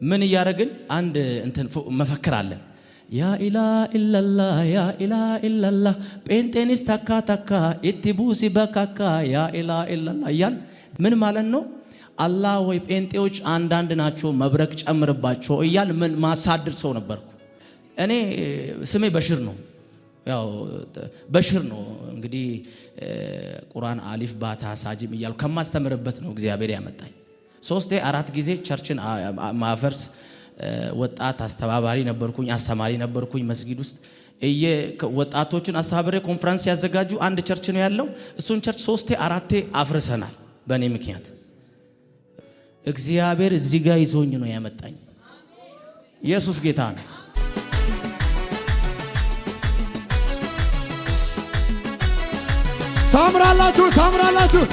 ምን ያረግን አንድ እንትን መፈክር አለን ያ ኢላሃ ኢላላህ ያ ኢላሃ ኢላላህ ጴንጤኒስ ታካ ታካ ኢትቡሲ በካካ ያ ኢላሃ ኢላላህ ያን ምን ማለት ነው አላህ ወይ ጴንጤዎች አንዳንድ ናቸው መብረቅ ጨምርባቸው እያል ምን ማሳድር ሰው ነበርኩ እኔ ስሜ በሽር ነው ያው በሽር ነው እንግዲህ ቁርአን አሊፍ ባታ ሳጂም እያል ከማስተምርበት ነው እግዚአብሔር ያመጣኝ 3 4 ጊዜ ቸርችን ማፈርስ ወጣት አስተባባሪ ነበርኩኝ አስተማሪ ነበርኩኝ መስጊድ ውስጥ ወጣቶችን አስተባባሪ ኮንፈረንስ ያዘጋጁ አንድ ቸርች ነው ያለው እሱን ቸርች 3 4 አፍርሰናል በእኔ ምክንያት እግዚአብሔር እዚህ ጋር ይዞኝ ነው ያመጣኝ ኢየሱስ ጌታ ነው ሳምራላችሁ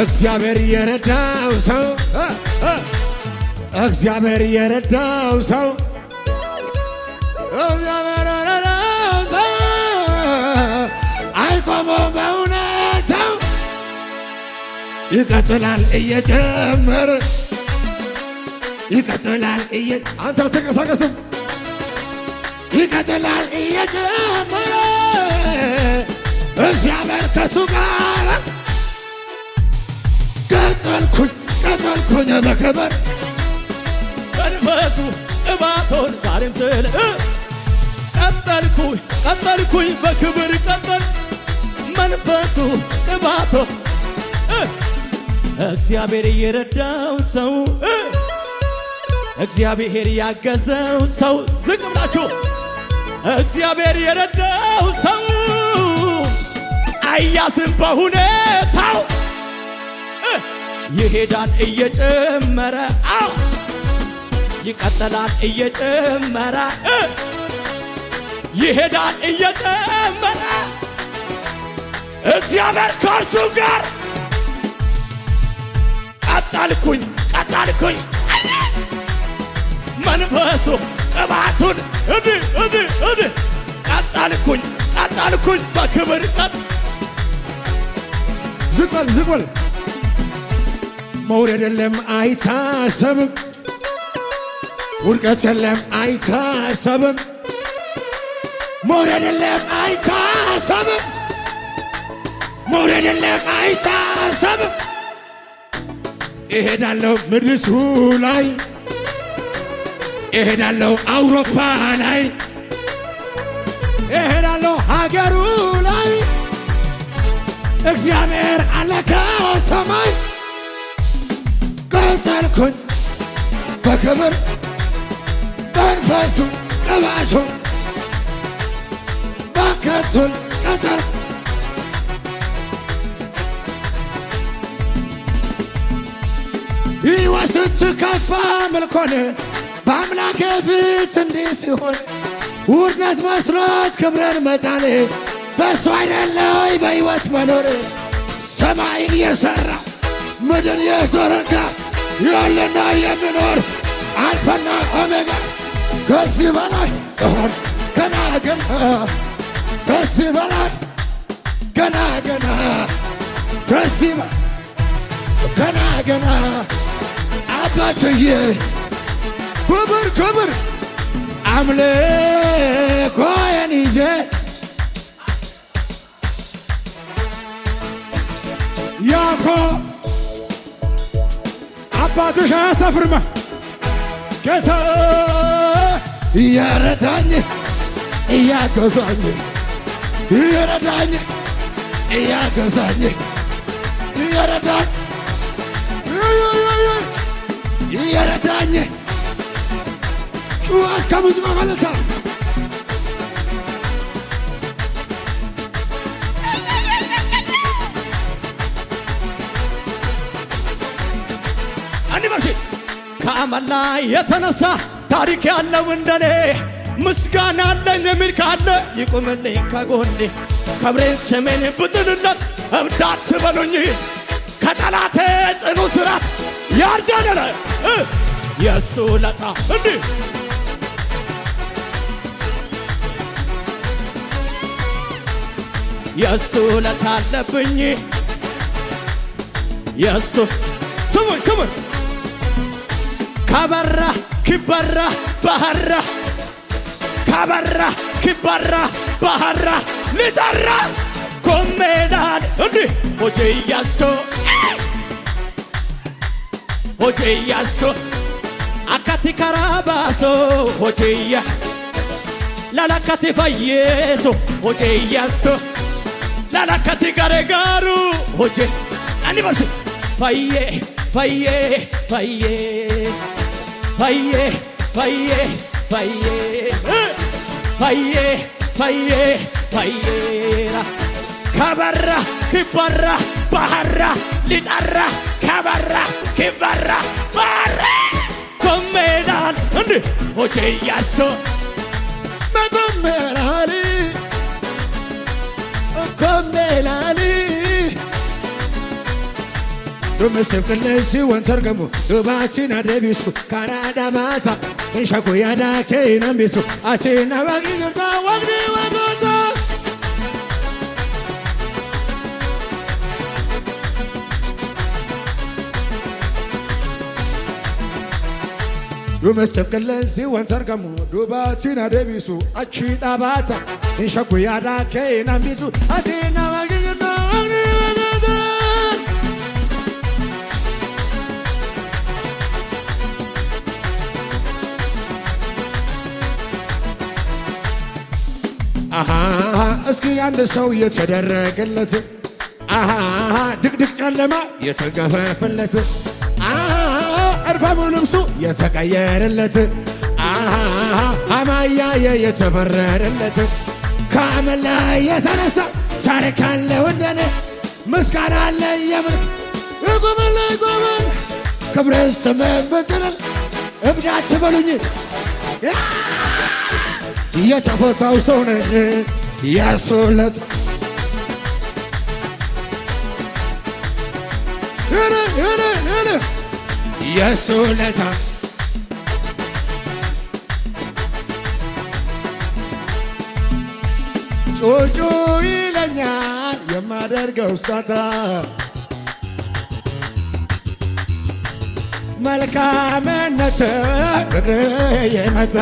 እግዚአብሔር የረዳው ሰው እግዚአብሔር የረዳው ሰው አይቆምም በእውነታው ይቀጥላል እየጨመረ ይቀጥላል አንተ አትንቀሳቀስም ይቀጥላል እየጨመረ እግዚአብሔር ከሱ ጋር ቀጠልኩኝ በክብር መንፈሱ ቅባቶን ዛሬም ስለ ቀጠልኩኝ በክብር ቀጠል መንፈሱ ቅባቶ እግዚአብሔር የረዳው ሰው እግዚአብሔር ያገዘው ሰው ዝቅ ብላችሁ እግዚአብሔር የረዳው ሰው አያስም በሁኔታው ይሄዳል እየጨመረ ይቀጥላል እየጨመረ ይሄዳል እየጨመረ እግዚአብሔር ከእርሱ ጋር ቀጠልኩኝ መንፈሱ ቅባቱን ቀጠልኩኝ በክብር ዝቅ በል መውረድ የለም አይታሰብም ውድቀት የለም አይታሰብም መውረድ የለም አይታሰብም መውረድ የለም አይታሰብም እሄዳለሁ ምድሪቱ ላይ እሄዳለሁ አውሮፓ ላይ እሄዳለሁ ሀገሩ ላይ እግዚአብሔር አለ ከሰማይ ቀጠልኩኝ በክብር መንፈሱ ቅባቱ ባከቱን ቀጠል ሕይወት ስትከፋ ምልኮን በአምላክ ፊት እንዲህ ሲሆን ውርደት መስሎት ክብርን መጣል በሱ አይደለ ወይ በሕይወት መኖር ሰማይን የሠራ ምድር የዘረጋ ያለና የሚኖር አልፋና ኦሜጋ ከዚህ በላይ እሆን ገና ከዚህ በላይ ገና ከዚህ ገና አባትዬ ክብር አምልኮዬን ይዤ ያኮ አባትሽ አያሰፍርም ጌታ እየረዳኝ እያገዛኝ እየረዳኝ ጩኸት ከሙዚቃ መለሳ ከአመል ላይ የተነሳ ታሪክ ያለው እንደኔ ምስጋና አለኝ የሚል ካለ ይቁምልኝ ከጎኔ ክብሬን ስሜን ብጥልለት እብድ አትበሉኝ ከጠላቴ ጽኑ ስራት ያርጃነረ የእሱ ውለታ እንዲህ የእሱ ውለታ አለብኝ የእሱ ስሙኝ ካበራ ክበራ ባህራ ካበራ ክበራ ባህራ ልጠራ ኮሜዳን እንዲ ሆጄያሶ ሆጄያሶ አካቲ ካራባሶ ሆጄያ ላላካቲ ፈየሶ ሆጄያሶ ላላካቲ ጋሬጋሩ ሆጄ አኒበርሲ ፈየ ፈየ ፈየ ፈየ ፈየ ፈየ ፈየ ፈየ ፈየራ ካበራ ክበራ ባህራ ሊጠራ ካበራ ክበራ ባህራ ኮሜዳን እንዲ ሆጄያሶ መጎሜላሊ ኮሜላሊ ዱምስብ ቅለሲ ወንተርገሙ ዱባቺና ደቢሱ ካራዳ ማታ እንሸኩ ያዳኬ ነምቢሱ አቺና ዋጊ ግርታ ዋግኒ ወጎታ ዱምስብ ቅለሲ ወንተርገሙ ዱባቺና ደቢሱ አቺና ባታ እንሸኩ ያዳኬ ነምቢሱ አቺና ዋጊ ግርታ ዋግኒ ወጎታ እስኪ አንድ ሰው የተደረገለት ድቅድቅ ጨለማ የተገፈፈለት እርፋሙ ልብሱ የተቀየረለት አማያየ የተበረረለት ከአመል ላይ የተነሳ ታሪክ አለው እንደኔ ምስጋና አለ የምር ጎመን ላይ ጎመን ክብር ስተመበትናል እብዳች በሉኝ የተፈታው ሰው ነኝ ያሱለት የሱለታ ጩጩ ይለኛል የማደርገው ስታታ መልካምነት እግሬ የመታ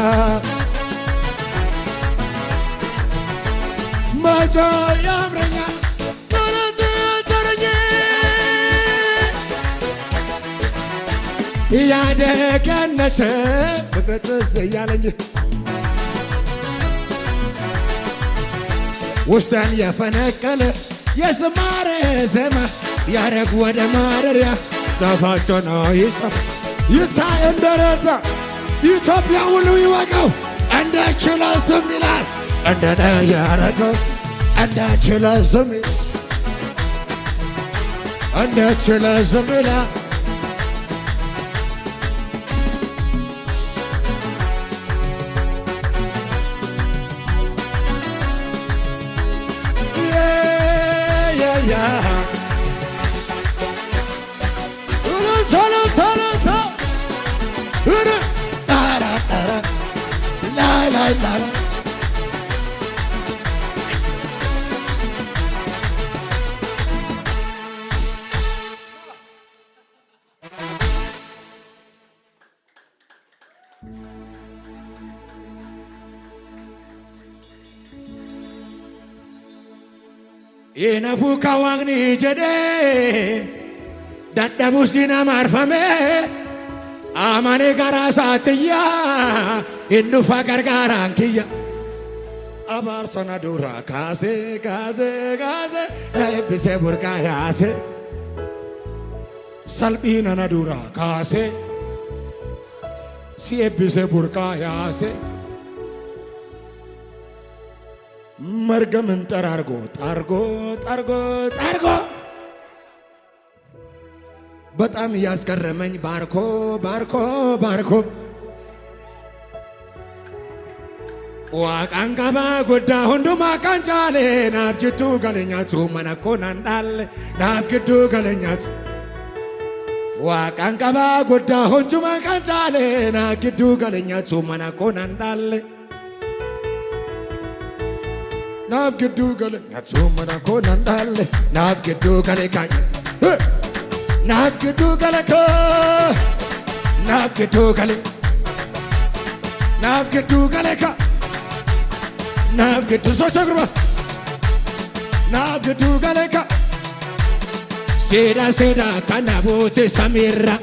መቶ ያምረኛል ተረኝ ያደገነት ፍቅረትስ እያለኝ ውስጠን የፈነቀለ የዝማሬ ዜማ ያረግ ወደ ማደሪያ ዛፋቸው ነው ይጸፍ ይታይ እንደረዳ ኢትዮጵያ ሁሉ ይወቀው እንደችለ ስም ይላል እንደነ ያረገው እንደችለ ስም እንደችለ ስም ይላል Inafu kawangni jede dadhabus dina marfame amane garasatiya indufa gargaran kiya abar sana dura kaze kaze kaze na ebise burka yase salbina na dura kaze si ebise burka yase መርገምን ጠራርጎ ጣርጎ ጣርጎ ጣርጎ በጣም ያስገረመኝ ባርኮ ባርኮ ባርኮ ዋቃንቀባ ጎዳ ሁንዱማ ቃንጫሌ ናፍጅቱ ገለኛቱ መነኮ ናንዳለ ናፍግዱ ገለኛቱ ዋቃንቀባ ጎዳ ሁንዱማ ቃንጫሌ ናፍግዱ ገለኛቱ መነኮ ናንዳለ Nav giddu gale nyatsu mana ko nandale nav giddu gale ka nav giddu gale ko nav giddu gale naaf giddu gale ka naaf giddu sochoo gurba naaf giddu gale ka seeda kana boote samirra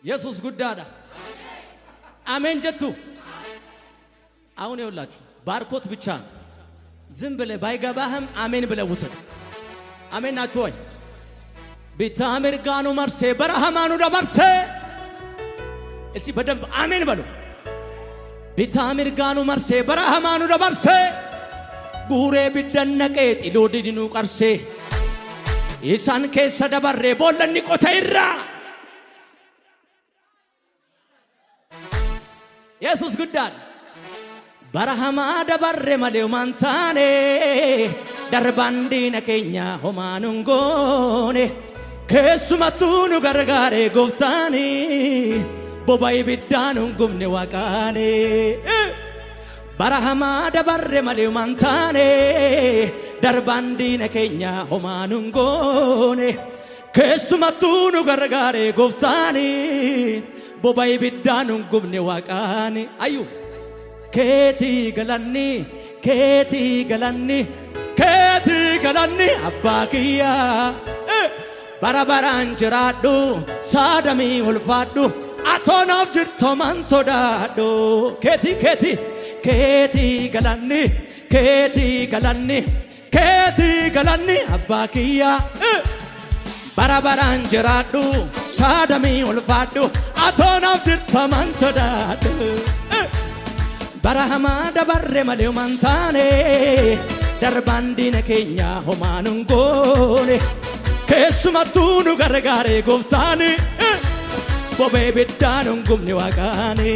ኢየሱስ ጉዳዳ አሜን ጀቱ አሁን ይኸውላችሁ ባርኮት ብቻ ዝም ብለህ ባይገባህም አሜን ብለህ ውሰድ። አሜን ናችሁ ወይ? ቢታምር ጋኑ መርሴ በረሃማኑ ደመርሴ እስቲ በደንብ አሜን በሉ። ቢታምር ጋኑ መርሴ በረሃማኑ ደመርሴ ጉሬ ቢደነቄ ጢሎ ዲዲኑ ቀርሴ ኢሳን ኬሰ ደበሬ ቦለኒ ቆተይራ ኢየሱስ ጉዳን በረሃማ ደበሬ መሌው ማንታኔ ደርባንዲነ ኬኛ ሆማኑንጎኔ keessumattuu gargaare gooftaani boba'i biddaanuun gubne waaqaani barahamaa dabarre malee mantaane darbaan diina keenya homaanuun goone keessumattuu gargaare gooftaani boba'i biddaanuun gubne waaqaani ayyu keetii galanni keetii galanni keetii galanni abbaa kiyyaa barabaraan jiraadhu saadamii ulfaadhu atoonaaf jirto man sodaadhu keetii keetii keetii galanni keetii galanni keetii galanni abbaa kiyyaa barabaraan jiraadhu saadamii ulfaadhu atoonaaf jirto man sodaadhu barahamaa dabarre malee mantaane darbaan diina keenya homaanuun goone keessumattuu gargaare gooftaani boba'i biddaanuun gubne waaqaani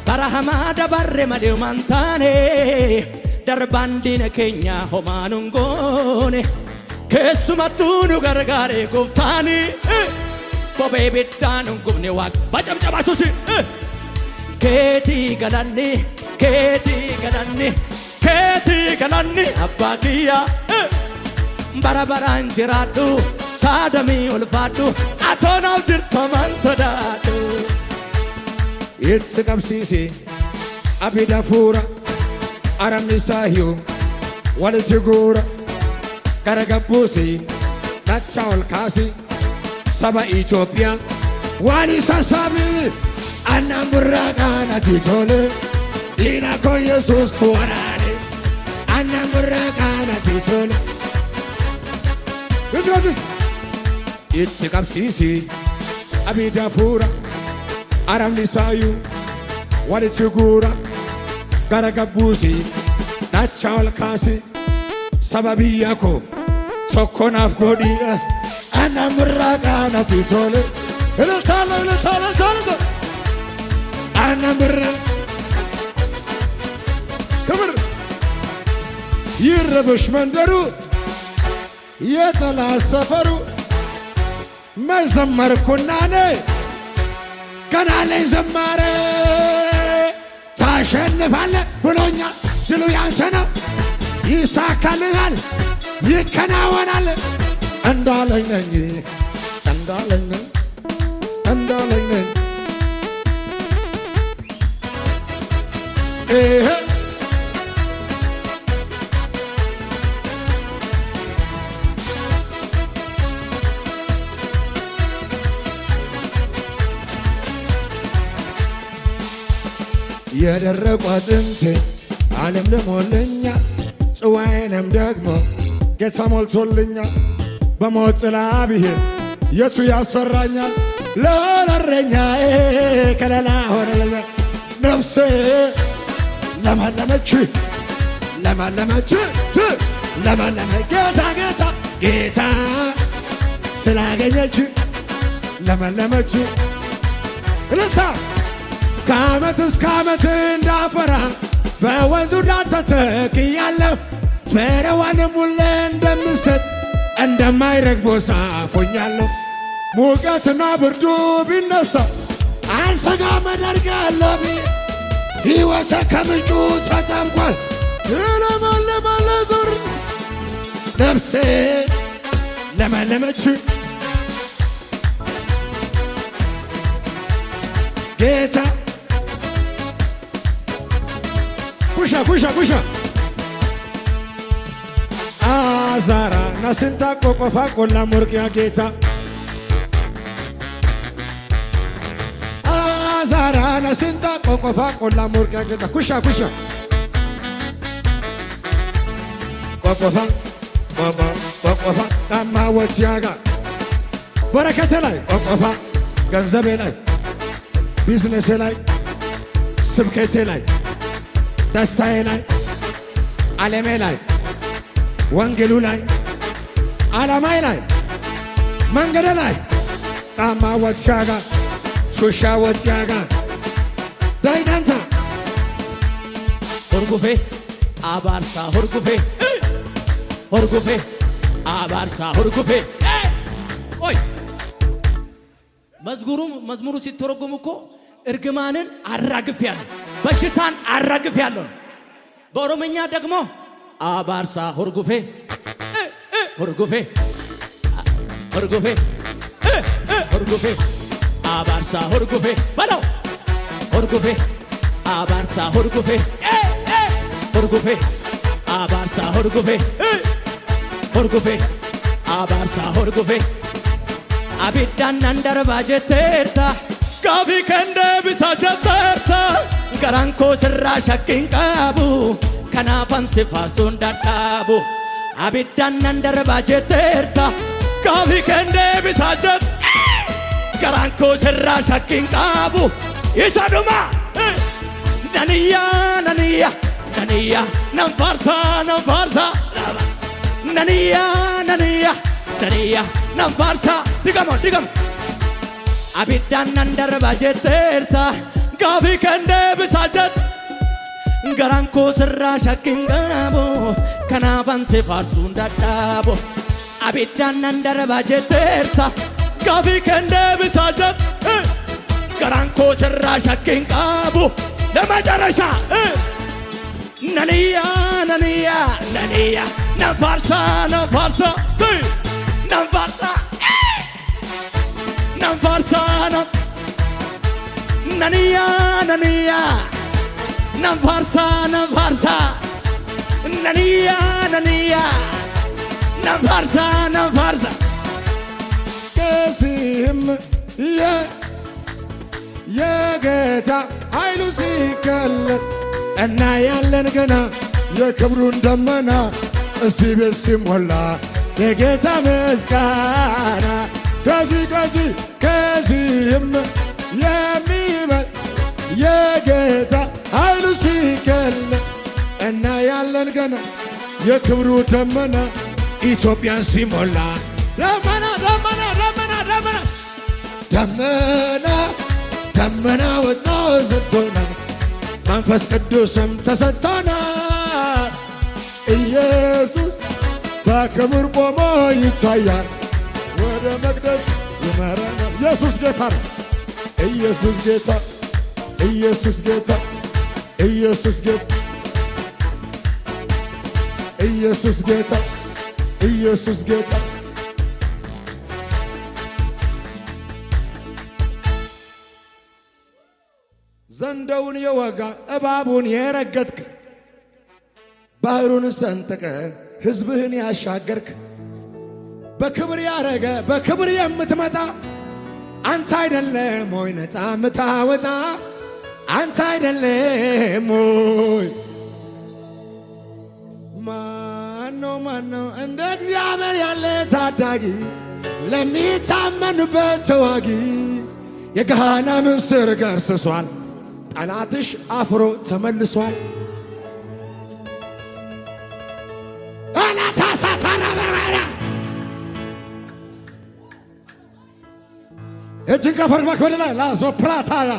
barahamaa dabarre malee mantaane darbaan diina keenya homaanuun goone keessumattuu gargaare gooftaani boba'i biddaanuun gubne waaqaani bacamcabaasusi keetii galanni keetii galanni keetii galanni abbaa kiyyaa barabaraan jiraadhu saadamii ulfaadhu atoonaaf jirto man sodaadhu itti qabsiisi abidda fuura aramni saahiyu walitti guura gara gabbuusi nacha ol kaasi saba Itoophiyaa waan isa saabi annaan burraaqaanati tole diina koo Yesuus waraane annaan burraaqaanati tole itti qabsiisi abidda fuura aramni saahiyu walitti guura gara gabbuusi nacha ol kaasi saba biyya koo tokko naaf godhi annaan burraaqaanati tole ililtaala annaan burraa ክብር ይረበሽ መንደሩ የጠላት ሰፈሩ መዘመርኩና እኔ ገና ላይ ዘማሬ ታሸንፋለህ ብሎኛል ድሉ ያንተ ነው ይሳካልሃል ይከናወናል እንዳለኝ ነኝ እንዳለኝ ነኝ እንዳለኝ ነኝ የደረቁ አጥንቴ ዓለም ለሞልኛል ጽዋዬንም ደግሞ ጌታ ሞልቶልኛል በሞት ጥላ ብሄድ የቱ ያስፈራኛል ለእረኛዬ ከለላ ሆነልኛል ነፍሴ ለመለመች ለመለመች ለመለመች ጌታ ጌታ ጌታ ስላገኘች ለመለመች እልልታ ከዓመት እስከ ዓመት እንዳፈራ በወንዙ ዳር ተተክያለሁ ፍሬዋንም ሁሌ እንደምሰጥ እንደማይረግፍ ዛፍ ሆኛለሁ ሙቀትና ብርዱ ቢነሳ አልሰጋም አደርጋለሁ ሕይወቴ ከምንጩ ተጠምቋል ይለመልማል ዞር ነፍሴ ለመለመች ጌታ ኩሻ ኩሻ ኩሻ አዛራ ናስንታ ቆቆፋ ቆላ ሞርቂያ ጌታ አዛራ ናስንታ ቆቆፋ ቆላ ሞርቂያ ጌታ ኩሻ ኩሻ ቆቆፋ ቆቆፋ ቃማዎች ያጋ በረከቴ ላይ ቆቆፋ ገንዘቤ ላይ ቢዝነሴ ላይ ስብከቴ ላይ ደስታዬ ላይ ዓለሜ ላይ ወንጌሉ ላይ ዓላማዬ ላይ መንገዴ ላይ ቃማዎች ያጋ ሹሻዎች ያጋ ዳይዳንታ ሆርጉፌ አባርሳ ሆርጉፌ ሆርጉፌ አባርሳ ሆርጉፌ ኦይ መዝሙሩ ሲተረጎም እኮ እርግማንን አራግፌያለሁ፣ በሽታን አራግፌያለሁ። በኦሮምኛ ደግሞ አባርሳ ሆርጉፌ ሆርጉፌ ሆርጉፌ ሆርጉፌ አባርሳ ሆርጉፌ በለው ሆርጉፌ አባርሳ ሆርጉፌ ሆርጉፌ አባርሳ ሆርጉፌ ሆርጉፌ አባርሳ ሆርጉፌ አቢዳን አንደርባ ጀተርታ ጋቢ ከንደ ቢሳ ጀተርታ ገራንኮ ስራ ሸኪን ቀቡ ከናፈን ሲፋሱን ዳዳቡ አቢዳን አንደርባ ጀተርታ ጋቢ ከንደ ቢሳ ጀት ገራንኮ ስራ ሸኪን ቀቡ ይሰዱማ ነንያ ነንያ ነንያ ነንፋርሳ ነንፋርሳ ነንያ ነንያ ነንያ ነንፋርሳ ድገሞ ድገሞ አቢዳን አንደርባ ጀተርታ ጋቢ ከንደ ቢሳ ጀት ገራንኮ ስራ ሸኪን ቀቡ ከናፈን ሲፋሱን ዳዳቡ አቢዳን አንደርባ ጀተርታ ጋቢ ከንደ ቢሳ ጀት ገራንኮ ስራ ሸኪን ቀቡ ለመጨረሻ ነንያ ነንያ ነንያ ነንፋርሳ ነንፋርሳ ነንፋርሳ ነንፋርሳ ነንያ ነንያ ነንፋርሳ ነንፋርሳ ነንያ ነንያ ነንፋርሳ ነንፋርሳ ከዚህም የጌታ ኃይሉ ሲገለጥ እና ያለን ገና የክብሩን ደመና እስቲ ቤት ሲሞላ የጌታ ምስጋና ከዚህም የሚበል የጌታ ኃይሉ ሲገለጥ እና ያለን ገና የክብሩ ደመና ኢትዮጵያን ሲሞላ ደመና ደመና ደመና ደመና ደመና ደመና ወጣ ሰጥቶናል፣ መንፈስ ቅዱስም ተሰጥቶናል። ኢየሱስ በክብር ቆሞ ይታያል፣ ወደ መቅደስ ይመራናል። ኢየሱስ ጌታ ነው። ኢየሱስ ጌታ ኢየሱስ ጌታ ኢየሱስ ጌታ ኢየሱስ ጌታ ኢየሱስ ጌታ ዘንዶውን የወጋ እባቡን የረገጥክ ባህሩን ሰንጥቀ ሕዝብህን ያሻገርክ በክብር ያረገ በክብር የምትመጣ አንተ አይደለም ወይ ነፃ ምታወጣ? አንተ አይደለም ወይ? ማነው እንደ እግዚአብሔር ያለ ታዳጊ ለሚታመንበት ተዋጊ? የገሃነምን ሥር ገርስሷል፣ ጠላትሽ አፍሮ ተመልሷል። እጅን ከፈር ባክ ወደ ላይ ላዞ ፕራታያ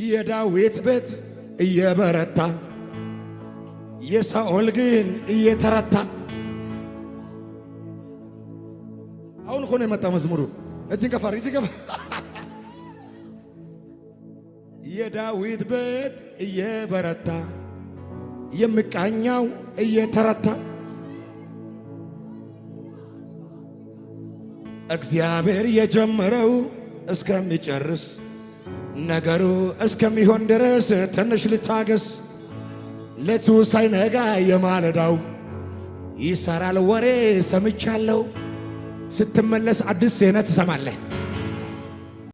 የዳዊት ቤት እየበረታ የሳኦል ግን እየተረታ። አሁን እኮ ነው የመጣ መዝሙሩ። እጅን ከፈር የዳዊት ቤት እየበረታ የምቃኛው እየተረታ እግዚአብሔር የጀመረው እስከሚጨርስ ነገሩ እስከሚሆን ድረስ ትንሽ ልታገስ። ሌቱ ሳይነጋ የማለዳው ይሰራል ወሬ ሰምቻለሁ። ስትመለስ አዲስ ዜና ትሰማለህ።